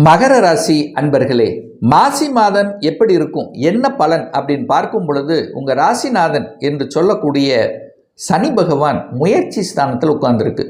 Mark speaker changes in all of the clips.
Speaker 1: மகர ராசி அன்பர்களே, மாசி மாதம் எப்படி இருக்கும், என்ன பலன் அப்படின்னு பார்க்கும் பொழுது உங்கள் ராசிநாதன் என்று சொல்லக்கூடிய சனி பகவான் முயற்சி ஸ்தானத்தில் உட்கார்ந்துருக்கு.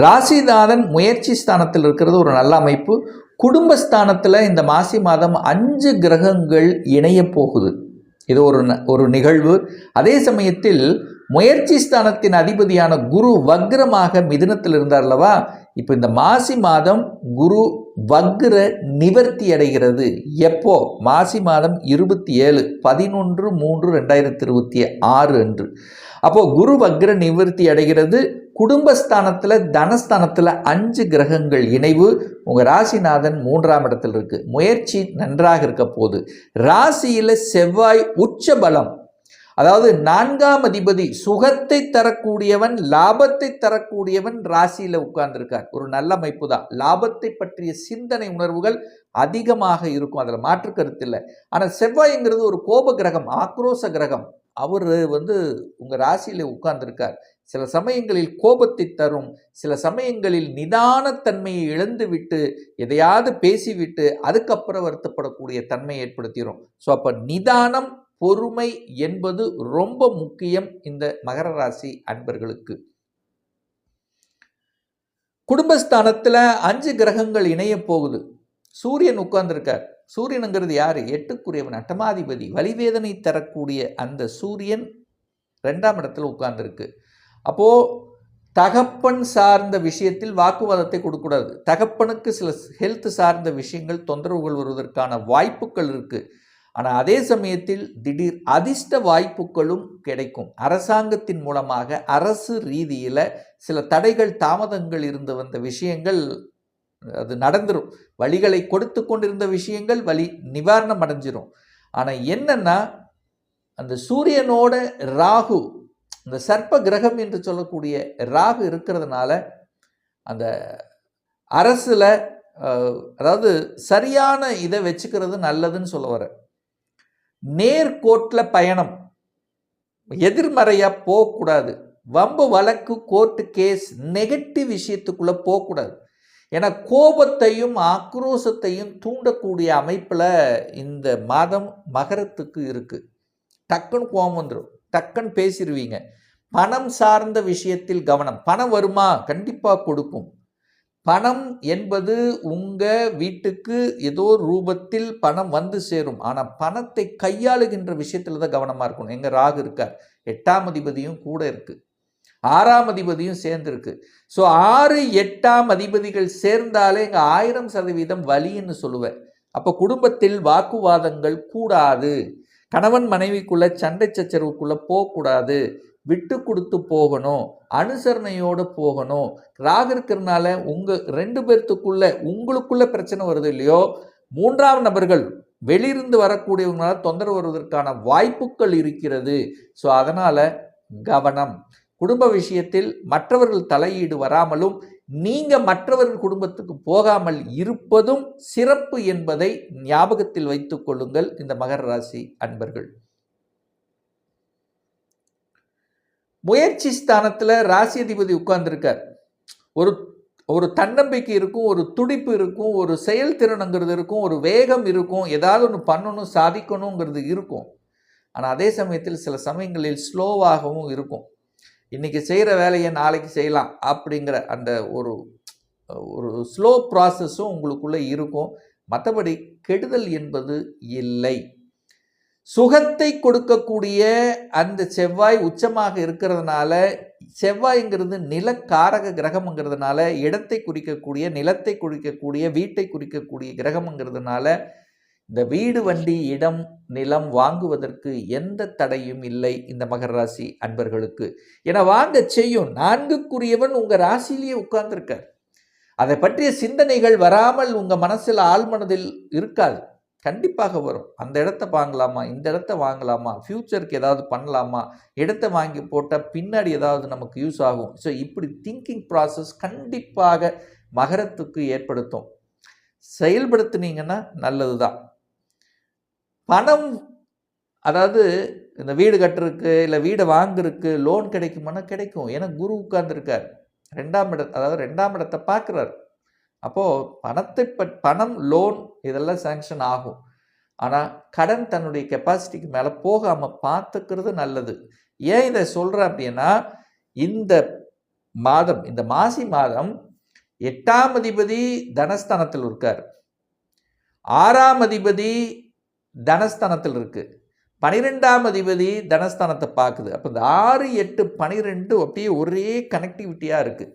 Speaker 1: ராசிநாதன் முயற்சி ஸ்தானத்தில் இருக்கிறது ஒரு நல்ல அமைப்பு. குடும்பஸ்தானத்தில் இந்த மாசி மாதம் 5 கிரகங்கள் இணைய போகுது. இது ஒரு நிகழ்வு. அதே சமயத்தில் முயற்சி ஸ்தானத்தின் அதிபதியான குரு வக்ரமாக மிதுனத்தில் இருந்தார் அல்லவா. இப்போ இந்த மாசி மாதம் குரு வக்ர நிவர்த்தி அடைகிறது. எப்போ? மாசி மாதம் 27/11/3/2026 அன்று. அப்போ குரு வக்ர நிவர்த்தி அடைகிறது. குடும்பஸ்தானத்தில் தனஸ்தானத்தில் 5 கிரகங்கள் இணைவு. உங்கள் ராசிநாதன் 3ஆம் இடத்தில் இருக்குது. முயற்சி நன்றாக இருக்க போகுது. ராசியில் செவ்வாய் உச்ச பலம், அதாவது 4ஆம் அதிபதி, சுகத்தை தரக்கூடியவன், லாபத்தை தரக்கூடியவன் ராசியில் உட்கார்ந்துருக்கார். ஒரு நல்ல அமைப்பு தான். லாபத்தை பற்றிய சிந்தனை உணர்வுகள் அதிகமாக இருக்கும், அதில் மாற்று கருத்து இல்லை. ஆனால் செவ்வாய்ங்கிறது ஒரு கோப கிரகம், ஆக்ரோஷ கிரகம். அவர் உங்கள் ராசியில் உட்கார்ந்துருக்கார். சில சமயங்களில் கோபத்தை தரும், சில சமயங்களில் நிதானத்தன்மையை இழந்துவிட்டு எதையாவது பேசிவிட்டு அதுக்கப்புறம் வருத்தப்படக்கூடிய தன்மையை ஏற்படுத்திடும். ஸோ அப்போ நிதானம், பொறுமை என்பது ரொம்ப முக்கியம் இந்த மகர ராசி அன்பர்களுக்கு. குடும்பஸ்தானத்தில் 5 கிரகங்கள் இணைய போகுது. சூரியன் உட்கார்ந்துருக்கார். சூரியனுங்கிறது யாரு? 8க்குரியவன், அட்டமாதிபதி, வலிவேதனை தரக்கூடிய அந்த சூரியன் 2ஆம் இடத்துல உட்கார்ந்துருக்கு. அப்போது தகப்பன் சார்ந்த விஷயத்தில் வாக்குவாதத்தை கொடுக்கக்கூடாது. தகப்பனுக்கு சில ஹெல்த் சார்ந்த விஷயங்கள், தொந்தரவுகள் வருவதற்கான வாய்ப்புகள் இருக்குது. ஆனால் அதே சமயத்தில் திடீர் அதிர்ஷ்ட வாய்ப்புகளும் கிடைக்கும். அரசாங்கத்தின் மூலமாக அரசு ரீதியில் சில தடைகள், தாமதங்கள் இருந்து வந்த விஷயங்கள் அது நடந்துடும். வழிகளை கொடுத்து கொண்டிருந்த விஷயங்கள் வழி நிவாரணம் அடைஞ்சிரும். ஆனால் என்னன்னா, அந்த சூரியனோட ராகு, இந்த சர்ப்ப கிரகம் என்று சொல்லக்கூடிய ராகு இருக்கிறதுனால அந்த அரசுல அதாவது சரியான இதை வச்சுக்கிறது நல்லதுன்னு சொல்ல வர. நேர்கோட்டில் பயணம், எதிர்மறையாக போகக்கூடாது. வம்பு வழக்கு, கோர்ட்டு கேஸ், நெகட்டிவ் விஷயத்துக்குள்ளே போகக்கூடாது. ஏன்னா கோபத்தையும் ஆக்ரோஷத்தையும் தூண்டக்கூடிய அமைப்பில் இந்த மாதம் மகரத்துக்கு இருக்குது. டக்குன்னு கோபம் வந்துடும், டக்குன்னு பேசிடுவீங்க. பணம் சார்ந்த விஷயத்தில் கவனம். பணம் வருமா? கண்டிப்பாக கொடுக்கும். பணம் என்பது உங்கள் வீட்டுக்கு ஏதோ ரூபத்தில் பணம் வந்து சேரும். ஆனால் பணத்தை கையாளுகின்ற விஷயத்தில் தான் கவனமாக இருக்கணும். எங்கள் ராகு இருக்கார், 8ஆம் அதிபதியும் கூட இருக்குது, 6ஆம் அதிபதியும் சேர்ந்துருக்கு. ஸோ 6, 8ஆம் அதிபதிகள் சேர்ந்தாலே இங்கே 1000% வலின்னு சொல்லுவேன். அப்போ குடும்பத்தில் வாக்குவாதங்கள் கூடாது. கணவன் மனைவிக்குள்ளே சண்டை சச்சரவுக்குள்ளே போகக்கூடாது. விட்டு கொடுத்து போகணும், அனுசரணையோடு போகணும். ராகு இருக்கிறதுனால உங்கள் 2 பேர்த்துக்குள்ள உங்களுக்குள்ள பிரச்சனை வருது இல்லையோ, 3ஆம் நபர்கள் வெளியிருந்து வரக்கூடியவங்களால தொந்தரவு வருவதற்கான வாய்ப்புகள் இருக்கிறது. ஸோ அதனால் கவனம். குடும்ப விஷயத்தில் மற்றவர்கள் தலையீடு வராமலும் நீங்கள் மற்றவர்கள் குடும்பத்துக்கு போகாமல் இருப்பதும் சிறப்பு என்பதை ஞாபகத்தில் வைத்துக் கொள்ளுங்கள் இந்த மகர ராசி அன்பர்கள். முயற்சி ஸ்தானத்தில் ராசி அதிபதி உட்கார்ந்துருக்கார். ஒரு தன்னம்பிக்கை இருக்கும், ஒரு துடிப்பு இருக்கும், ஒரு செயல்திறனுங்கிறது இருக்கும், ஒரு வேகம் இருக்கும், ஏதாவது ஒன்று பண்ணணும், சாதிக்கணுங்கிறது இருக்கும். ஆனால் அதே சமயத்தில் சில சமயங்களில் ஸ்லோவாகவும் இருக்கும். இன்றைக்கி செய்கிற வேலையை நாளைக்கு செய்யலாம் அப்படிங்கிற அந்த ஒரு ஸ்லோ ப்ராசஸும் உங்களுக்குள்ளே இருக்கும். மற்றபடி கெடுதல் என்பது இல்லை. சுகத்தை கொடுக்கக்கூடிய அந்த செவ்வாய் உச்சமாக இருக்கிறதுனால, செவ்வாய்ங்கிறது நிலக்காரக கிரகம்ங்கிறதுனால, இடத்தை குறிக்கக்கூடிய, நிலத்தை குறிக்கக்கூடிய, வீட்டை குறிக்கக்கூடிய கிரகம்ங்கிறதுனால இந்த வீடு, வண்டி, இடம், நிலம் வாங்குவதற்கு எந்த தடையும் இல்லை இந்த மகர ராசி அன்பர்களுக்கு. என வாங்க செய்யும். 4க்குரியவன் உங்கள் ராசியிலேயே உட்கார்ந்துருக்கார். அதை பற்றிய சிந்தனைகள் வராமல் உங்கள் மனசில், ஆழ்மனதில் இருக்காது. கண்டிப்பாக வரும். அந்த இடத்த வாங்கலாமா, இந்த இடத்த வாங்கலாமா, ஃப்யூச்சருக்கு ஏதாவது பண்ணலாமா, இடத்த வாங்கி போட்டால் பின்னாடி ஏதாவது நமக்கு யூஸ் ஆகும். ஸோ இப்படி திங்கிங் ப்ராசஸ் கண்டிப்பாக மகரத்துக்கு ஏற்படுத்தும். செயல்படுத்தினீங்கன்னா நல்லது தான். பணம், அதாவது இந்த வீடு கட்டுறதுக்கு இல்லை வீடை வாங்குறதுக்கு லோன் கிடைக்குமானா கிடைக்கும். ஏன்னா குரு உட்கார்ந்துருக்கார் 2ஆம் இடம், அதாவது 2ஆம் இடத்தை பார்க்குறார். அப்போது பணம், லோன் இதெல்லாம் சேங்ஷன் ஆகும். ஆனால் கடன் தன்னுடைய கெப்பாசிட்டிக்கு மேலே போகாமல் பார்த்துக்கிறது நல்லது. ஏன் இதை சொல்கிறேன் அப்படின்னா, இந்த மாதம், இந்த மாசி மாதம் 8ஆம் அதிபதி தனஸ்தானத்தில் இருக்கார், 6ஆம் அதிபதி தனஸ்தானத்தில் இருக்கு, 12ஆம் அதிபதி தனஸ்தானத்தை பார்க்குது. அப்போ இந்த 6, 8, 12 அப்படியே ஒரே கனெக்டிவிட்டியாக இருக்குது.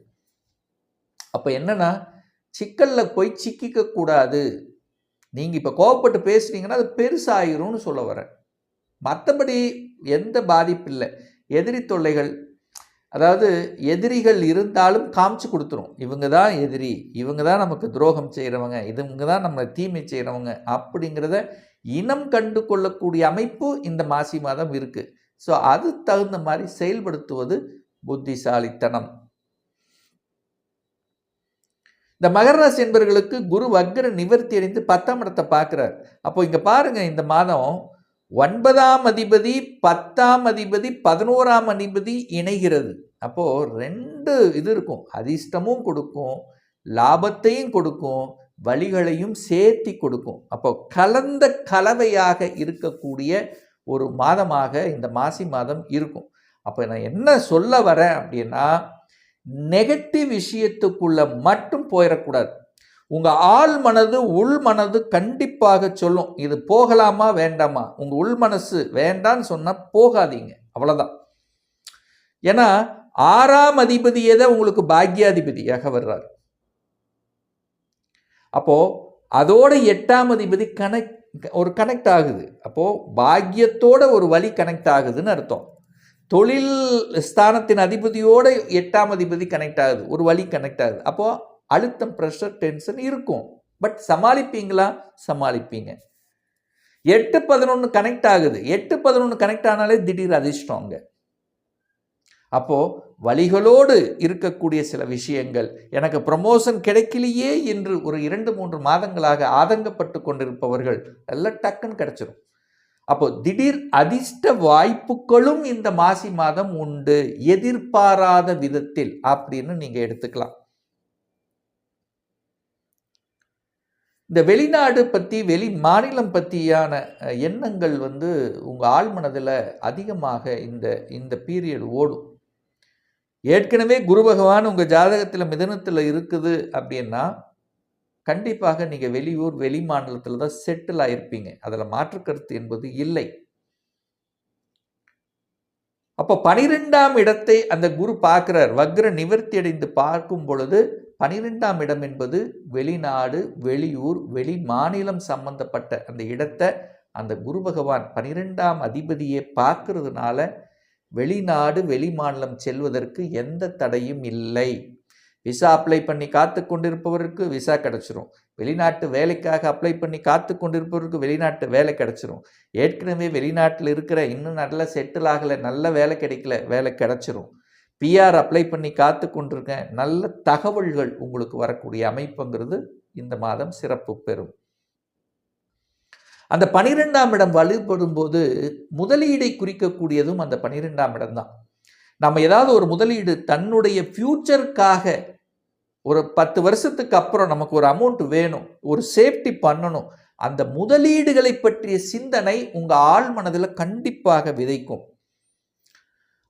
Speaker 1: அப்போ என்னன்னா, சிக்கலில் போய் சிக்கிக்க கூடாது. நீங்கள் இப்போ கோவப்பட்டு பேசுனீங்கன்னா அது பெருசாயிரும்னு சொல்ல வரேன். மற்றபடி எந்த பாதிப்பு இல்லை. எதிரி தொல்லைகள், அதாவது எதிரிகள் இருந்தாலும் காமிச்சு கொடுத்துரும். இவங்க தான் எதிரி, இவங்க தான் நமக்கு துரோகம் செய்கிறவங்க, இவங்க தான் நம்ம தீமை செய்கிறவங்க அப்படிங்கிறத இனம் கண்டு கொள்ளக்கூடிய அமைப்பு இந்த மாசி மாதம் இருக்குது. ஸோ அது தகுந்த மாதிரி செயல்படுத்துவது புத்திசாலித்தனம். இந்த மகர ராசி என்பவர்களுக்கு குரு வக்ர நிவர்த்தி அடைந்து 10ஆம் இடத்தை பார்க்குறார். அப்போ இங்கே பாருங்க, இந்த மாதம் 9ஆம் அதிபதி, 10ஆம் அதிபதி, 11ஆம் அதிபதி இணைகிறது. அப்போது 2 இது இருக்கும், அதிர்ஷ்டமும் கொடுக்கும், லாபத்தையும் கொடுக்கும், வழிகளையும் சேர்த்தி கொடுக்கும். அப்போ கலந்த கலவையாக இருக்கக்கூடிய ஒரு மாதமாக இந்த மாசி மாதம் இருக்கும். அப்போ நான் என்ன சொல்ல வரேன் அப்படின்னா, நெகட்டிவ் விஷயத்துக்குள்ள மட்டும் போயிடக்கூடாது. உங்கள் ஆள் மனது, உள் மனது கண்டிப்பாக சொல்லும், இது போகலாமா வேண்டாமா. உங்கள் உள் மனசு வேண்டான்னு சொன்னால் போகாதீங்க, அவ்வளோதான். ஏன்னா 6ஆம் அதிபதியே தான் உங்களுக்கு பாக்யாதிபதியாக வர்றார். அப்போது அதோட 8ஆம் அதிபதி கனெக்ட் ஆகுது. அப்போது பாக்கியத்தோட ஒரு வழி கனெக்ட் ஆகுதுன்னு அர்த்தம். தொழில் ஸ்தானத்தின் அதிபதியோட 8ஆம் அதிபதி கனெக்ட் ஆகுது, ஒரு வழி கனெக்ட் ஆகுது. அப்போது அழுத்தம், ப்ரெஷர், டென்ஷன் இருக்கும். பட் சமாளிப்பீங்களா? சமாளிப்பீங்க. 8, 11 கனெக்ட் ஆகுது. 8, 11 கனெக்ட் ஆனாலே திடீர் அதிர்ஷ்டம் அங்கே. அப்போது வழிகளோடு இருக்கக்கூடிய சில விஷயங்கள், எனக்கு ப்ரமோஷன் கிடைக்கலையே என்று ஒரு 2, 3 மாதங்களாக ஆதங்கப்பட்டு கொண்டிருப்பவர்கள் எல்லாம் டக்குன்னு கிடைச்சிடும். அப்போ திடீர் அதிர்ஷ்ட வாய்ப்புகளும் இந்த மாசி மாதம் உண்டு, எதிர்பாராத விதத்தில் அப்படின்னு நீங்க எடுத்துக்கலாம். இந்த வெளிநாடு பற்றி, வெளி மாநிலம் பற்றியான எண்ணங்கள் உங்கள் ஆழ்மனதில் அதிகமாக இந்த பீரியட் ஓடும். ஏற்கனவே குரு பகவான் உங்கள் ஜாதகத்தில் மிதனத்தில் இருக்குது அப்படின்னா கண்டிப்பாக நீங்கள் வெளியூர், வெளி மாநிலத்தில் தான் செட்டில் ஆகிருப்பீங்க. அதில் மாற்றுக்கருத்து என்பது இல்லை. அப்போ 12ஆம் இடத்தை அந்த குரு பார்க்குறார். வக்ர நிவர்த்தி அடைந்து பார்க்கும் பொழுது 12ஆம் இடம் என்பது வெளிநாடு, வெளியூர், வெளி மாநிலம் சம்பந்தப்பட்ட அந்த இடத்தை அந்த குரு பகவான் 12ஆம் அதிபதியை பார்க்கறதுனால வெளிநாடு, வெளி மாநிலம் செல்வதற்கு எந்த தடையும் இல்லை. விசா அப்ளை பண்ணி காத்து கொண்டிருப்பவருக்கு விசா கிடச்சிரும். வெளிநாட்டு வேலைக்காக அப்ளை பண்ணி காத்து கொண்டிருப்பவருக்கு வெளிநாட்டு வேலை கிடச்சிரும். ஏற்கனவே வெளிநாட்டில் இருக்கிற, இன்னும் நல்லா செட்டில் ஆகலை, நல்ல வேலை கிடைக்கல, வேலை கிடச்சிரும். பிஆர் அப்ளை பண்ணி காத்து கொண்டிருக்கேன், நல்ல தகவல்கள் உங்களுக்கு வரக்கூடிய அமைப்புங்கிறது இந்த மாதம் சிறப்பு பெறும். அந்த 12ஆம் இடம் வலுப்படும் போது முதலீடை குறிக்கக்கூடியதும் அந்த 12ஆம் இடம் தான். நம்ம ஏதாவது ஒரு முதலீடு தன்னுடைய ஃபியூச்சருக்காக ஒரு 10 வருஷத்துக்கு அப்புறம் நமக்கு ஒரு அமௌண்ட் வேணும், ஒரு சேஃப்டி பண்ணணும், அந்த முதலீடுகளை பற்றிய சிந்தனை உங்கள் ஆழ் மனதில் கண்டிப்பாக விதைக்கும்.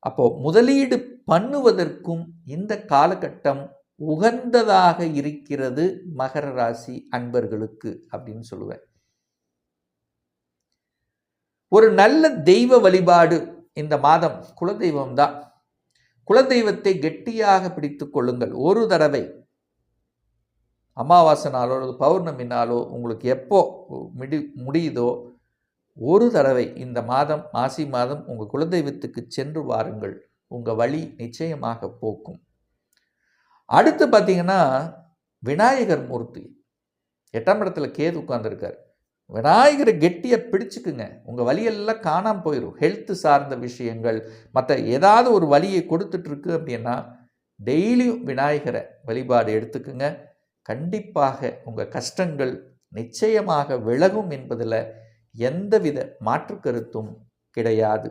Speaker 1: அப்போ முதலீடு பண்ணுவதற்கும் இந்த காலகட்டம் உகந்ததாக இருக்கிறது மகர ராசி அன்பர்களுக்கு அப்படின்னு சொல்லுவேன். ஒரு நல்ல தெய்வ வழிபாடு இந்த மாதம் குலதெய்வம் தான். குலதெய்வத்தை கெட்டியாக பிடித்து கொள்ளுங்கள். ஒரு தடவை அமாவாசை நாளோ அல்லது பௌர்ணமி நாளோ உங்களுக்கு எப்போ முடியுதோ ஒரு தடவை இந்த மாதம், மாசி மாதம் உங்கள் குலதெய்வத்துக்கு சென்று வாருங்கள். உங்கள் வழி நிச்சயமாக போக்கும். அடுத்து பார்த்தீங்கன்னா விநாயகர் மூர்த்தி 8ஆம் இடத்துல கேது உட்கார்ந்துருக்கார். விநாயகரை கெட்டியாக பிடிச்சுக்குங்க. உங்கள் வழியெல்லாம் காணாமல் போயிடும். ஹெல்த்து சார்ந்த விஷயங்கள், மற்ற ஏதாவது ஒரு வழியை கொடுத்துட்ருக்கு அப்படின்னா டெய்லியும் விநாயகரை வழிபாடு எடுத்துக்குங்க. கண்டிப்பாக உங்கள் கஷ்டங்கள் நிச்சயமாக விலகும் என்பதில் எந்தவித மாற்று கருத்தும் கிடையாது.